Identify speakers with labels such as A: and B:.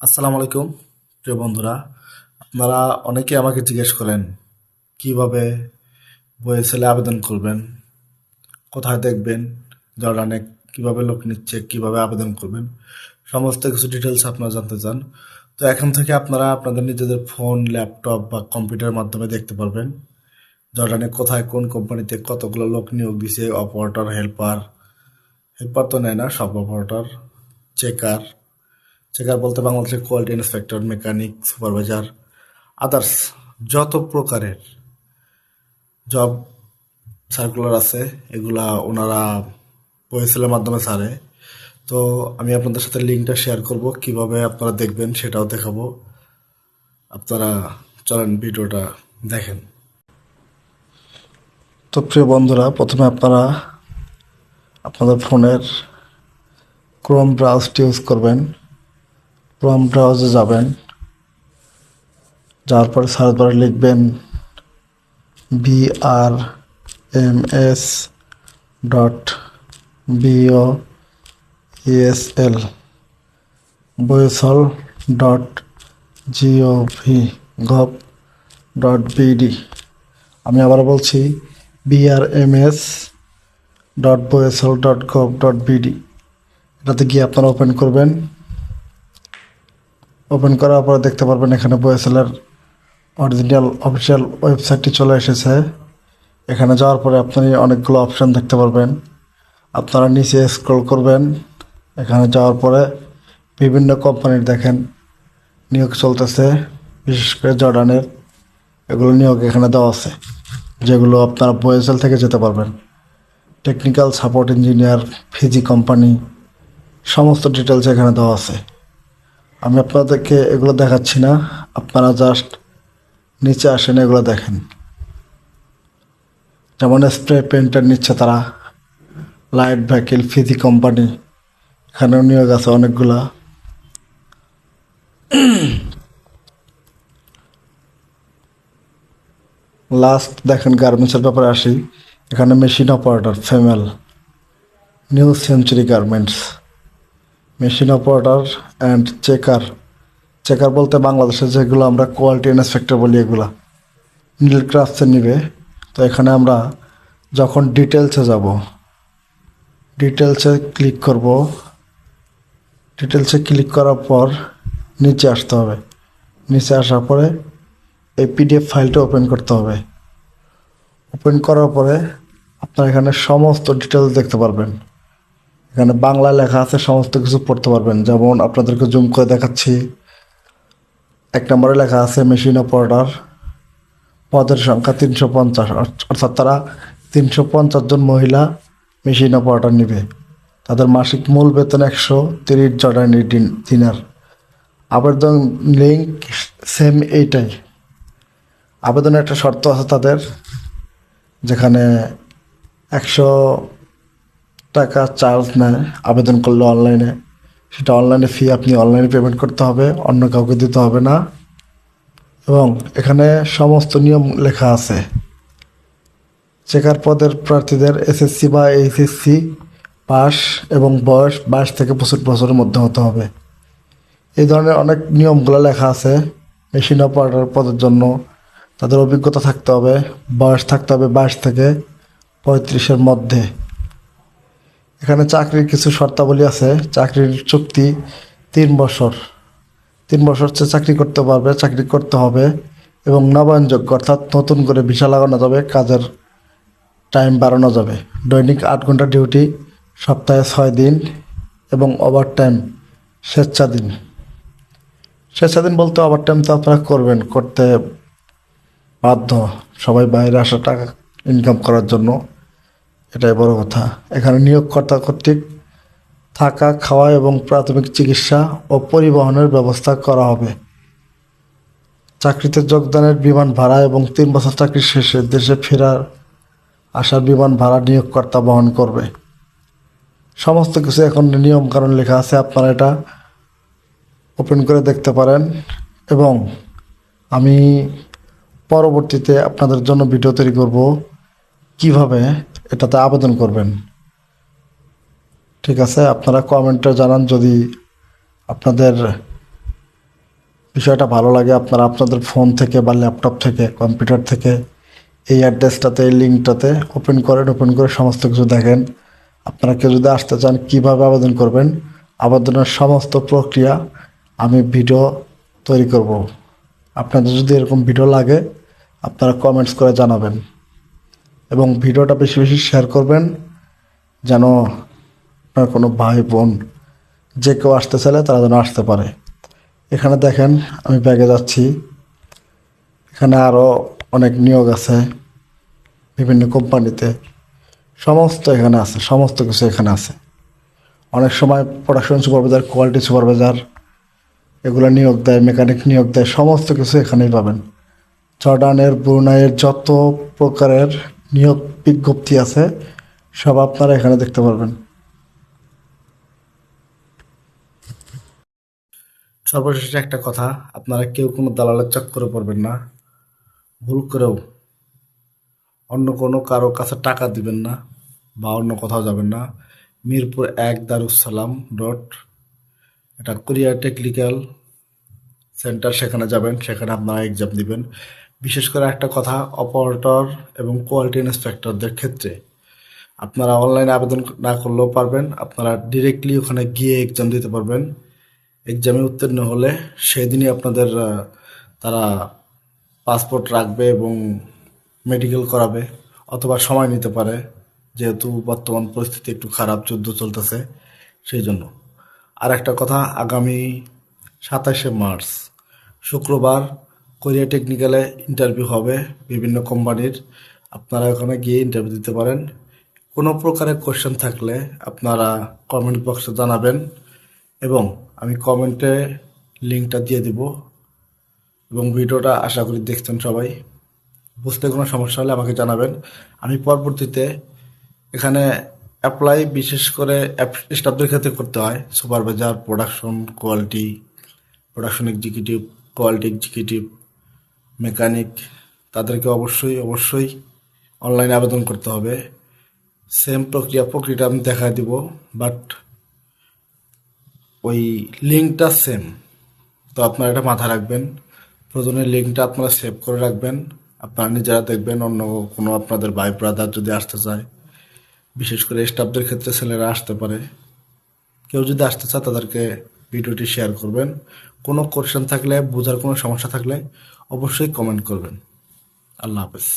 A: আসসালামু আলাইকুম প্রিয় বন্ধুরা। আপনারা অনেকে আমাকে জিজ্ঞেস করেন কিভাবে ওয়েবসাইটে আবেদন করবেন, কোথায় দেখবেন, জর্ডানে কিভাবে লোক নিচ্ছে, কিভাবে আবেদন করবেন, সমস্ত কিছু ডিটেলস আপনারা জানতে চান। তো এখন থেকে আপনারা আপনাদের নিজেদের ফোন, ল্যাপটপ বা কম্পিউটারের মাধ্যমে দেখতে পারবেন জর্ডানে কোথায় কোন কোম্পানিতে কতগুলো লোক নিয়োগ দিছে। অপারেটর, হেল্পার, হেল্পার তো নেয় না সব অপারেটর, চেকার, চেকার বলতে বাংলাদেশের quality inspector, mechanic, supervisor, others যত প্রকারের জব সার্কুলার আছে এগুলা ওনারা ওয়েবসাইটের মাধ্যমে ছাড়ে। তো আমি আপনাদের সাথে লিঙ্কটা শেয়ার করব, কিভাবে আপনারা দেখবেন সেটাও দেখাবো। আপনারা চলেন ভিডিওটা দেখেন। তো প্রিয় বন্ধুরা, প্রথমে আপনারা আপনাদের ফোনের ক্রোম ব্রাউজারটি ইউজ করবেন। ক্রোম ব্রাউজারে যাবেন, যাওয়ার পরে সার্চ বারে লিখবেন BRMS ডট BOESL বয়েসল ডট gov.bd। আমি আবার বলছি BRMS.boesl.gov.bd। এটাতে গিয়ে আপনারা ওপেন করবেন। ওপেন করার পরে দেখতে পারবেন এখানে বয়েসেলের অরিজিনাল অফিসিয়াল ওয়েবসাইটটি চলে এসেছে। এখানে যাওয়ার পরে আপনি অনেকগুলো অপশান দেখতে পারবেন। আপনারা নিচে স্ক্রল করবেন। এখানে যাওয়ার পরে বিভিন্ন কোম্পানির দেখেন নিয়োগ চলতেছে, বিশেষ করে জর্ডানের এগুলো নিয়োগ এখানে দেওয়া আছে, যেগুলো আপনারা বয়েসেল থেকে যেতে পারবেন। Technical support engineer, Fiji company, সমস্ত ডিটেলস এখানে দেওয়া আছে। আমি আপনাদেরকে এগুলো দেখাচ্ছি না, আপনারা জাস্ট নিচে আসেন, এগুলো দেখেন। যেমন স্প্রে পেন্টার নিচ্ছে তারা, লাইট ভেহিকেল, ফিজি কোম্পানি, এখানেও নিয়োগ আছে অনেকগুলা। লাস্ট দেখেন গার্মেন্টসের ব্যাপারে আসি। এখানে machine operator female, new century garments. Machine operator and checker, checker বলতে বাংলাদেশে যেগুলো আমরা কোয়ালিটি ইন্সপেক্টর বলি, এগুলা নীল ক্রাফটসে নিবে। তো এখানে আমরা যখন ডিটেলসে যাব, ডিটেলসে ক্লিক করব। ডিটেলসে ক্লিক করার পর নিচে আসতে হবে। নিচে আসার পরে এই পিডিএফ ফাইলটা ওপেন করতে হবে। ওপেন করার পরে আপনারা এখানে সমস্ত ডিটেলস দেখতে পারবেন। এখানে বাংলা লেখা আছে, সমস্ত কিছু পড়তে পারবেন। যেমন আপনাদেরকে জুম করে দেখাচ্ছি। 1 নম্বরে লেখা আছে মেশিন অপারেটর, পদের সংখ্যা 350, অর্থাৎ তারা 350 জন মহিলা মেশিন অপারেটর নিবে। তাদের মাসিক মূল বেতন 130 জর্ডানি দিনার। আবেদন লিঙ্ক সেম এইটাই। আবেদনের একটা শর্ত আছে তাদের, যেখানে 100 টাকা চার্জ নেয় আবেদন করলে অনলাইনে। সেটা অনলাইনে ফি, আপনি অনলাইনে পেমেন্ট করতে হবে, অন্য কাউকে দিতে হবে না। এবং এখানে সমস্ত নিয়ম লেখা আছে। চেকার পদের প্রার্থীদের এসএসসি বা এইচএসসি পাস এবং বয়স 22 থেকে 65 বছরের মধ্যে হতে হবে। এই ধরনের অনেক নিয়মগুলো লেখা আছে। মেশিন অপারেটর পদের জন্য তাদের অভিজ্ঞতা থাকতে হবে, বয়স থাকতে হবে 22 থেকে 35-এর মধ্যে। এখানে চাকরির কিছু শর্তাবলী আছে। চাকরির চুক্তি 3 বছর, 3 বছর চাকরি করতে পারবে, চাকরি করতে হবে এবং নবায়নযোগ্য, অর্থাৎ নতুন করে ভিসা লাগানো যাবে, কাজের টাইম বাড়ানো যাবে। দৈনিক 8 ঘন্টা ডিউটি, সপ্তাহে 6 দিন এবং ওভার টাইম স্বেচ্ছাধীন। স্বেচ্ছাধীন বলতে ওভার টাইম তো আপনারা করবেন, করতে বাধ্য, সবাই বাইরে আসা টাকা ইনকাম করার জন্য, এটাই বড় কথা। এখানে নিয়োগকর্তা কর্তৃক থাকা, খাওয়া এবং প্রাথমিক চিকিৎসা ও পরিবহনের ব্যবস্থা করা হবে। চাকরিতে যোগদানের বিমান ভাড়া এবং 3 বছর চাকরি শেষে দেশে ফেরার আসার বিমান ভাড়া নিয়োগকর্তা বহন করবে। সমস্ত কিছু এখন নিয়মকানুন লেখা আছে, আপনারা এটা ওপেন করে দেখতে পারেন। এবং আমি পরবর্তীতে আপনাদের জন্য ভিডিও তৈরি করব কিভাবে এটাতে আবেদন করবেন। ঠিক আছে, আপনারা কমেন্টে জানান যদি আপনাদের বিষয়টা ভালো লাগে, আপনারা আপনাদের ফোন থেকে বা ল্যাপটপ থেকে কম্পিউটার থেকে এই অ্যাড্রেসটাতে এই লিঙ্কটাতে ওপেন করেন, ওপেন করে সমস্ত কিছু দেখেন। আপনারা কেউ যদি আসতে চান কীভাবে আবেদন করবেন, আবেদনের সমস্ত প্রক্রিয়া আমি ভিডিও তৈরি করব। আপনাদের যদি এরকম ভিডিও লাগে আপনারা কমেন্টস করে জানাবেন এবং ভিডিওটা বেশি বেশি শেয়ার করবেন, যেন আপনার কোনো ভাই বোন যে কেউ আসতে চাইলে তারা যেন আসতে পারে। এখানে দেখেন আমি ব্যাগে যাচ্ছি, এখানে আরও অনেক নিয়োগ আছে বিভিন্ন কোম্পানিতে, সমস্ত এখানে আছে, সমস্ত কিছু এখানে আছে। অনেক সময় প্রোডাকশন সুপারভাইজার, কোয়ালিটি সুপারভাইজার এগুলো নিয়োগ দেয়, মেকানিক নিয়োগ দেয়, সমস্ত কিছু এখানেই পাবেন। জর্ডানের, ব্রুনাইয়ের যত প্রকারের নিয়োগ বিজ্ঞপ্তি আছে সব আপনারা এখানে দেখতে পারবেন। সর্বশেষে একটা কথা, আপনারা কেউ কোনো দালালের চক্করে পড়বেন না। ভুল করেও অন্য কোনো কারো কাছে টাকা দিবেন না বা অন্য কোথাও যাবেন না। মিরপুর 1 দারুসালাম রোড, এটা কোরিয়া টেকনিক্যাল সেন্টার, সেখানে যাবেন, সেখানে আপনারা এক্সাম দিবেন। বিশেষ করে একটা কথা, অপারেটর এবং কোয়ালিটি ইন্সপেক্টরদের ক্ষেত্রে আপনারা অনলাইনে আবেদন না করলেও পারবেন, আপনারা ডিরেক্টলি ওখানে গিয়ে এক্সাম দিতে পারবেন। এক্সামে উত্তীর্ণ হলে সেই দিনই আপনাদের তারা পাসপোর্ট রাখবে এবং মেডিকেল করাবে, অথবা সময় নিতে পারে, যেহেতু বর্তমান পরিস্থিতি একটু খারাপ, যুদ্ধ চলতেছে সেই জন্য। আর একটা কথা, আগামী 27শে মার্চ শুক্রবার কোরিয়া টেকনিক্যালে ইন্টারভিউ হবে বিভিন্ন কোম্পানির। আপনারা ওখানে গিয়ে ইন্টারভিউ দিতে পারেন। কোনো প্রকারের কোশ্চেন থাকলে আপনারা কমেন্ট বক্সে জানাবেন এবং আমি কমেন্টে লিঙ্কটা দিয়ে দিব। এবং ভিডিওটা আশা করি দেখছেন সবাই। বুঝতে কোনো সমস্যা হলে আমাকে জানাবেন, আমি পরবর্তীতে এখানে অ্যাপ্লাই বিশেষ করে স্টাফদের ক্ষেত্রে করতে হয়, supervisor, production, quality, production executive, quality executive, mechanic, তাদেরকে অবশ্যই অবশ্যই অনলাইনে আবেদন করতে হবে। সেম প্রক্রিয়াটা আমি দেখায় দিব, বাট ওই লিঙ্কটা সেম। তো আপনারা এটা মাথায় রাখবেন, প্রয়োজনে লিঙ্কটা আপনারা সেভ করে রাখবেন, আপনারা নিজেরা দেখবেন। অন্য কোনো আপনাদের ভাই ব্রাদার যদি আসতে চায়, বিশেষ করে স্টাফদের ক্ষেত্রে ছেলেরা আসতে পারে, কেউ যদি আসতে চায় তাদেরকে ভিডিওটি শেয়ার করবেন। কোনো কোশ্চেন থাকলে, বোঝার কোনো সমস্যা থাকলে অবশ্যই কমেন্ট করবেন। আল্লাহ হাফেজ।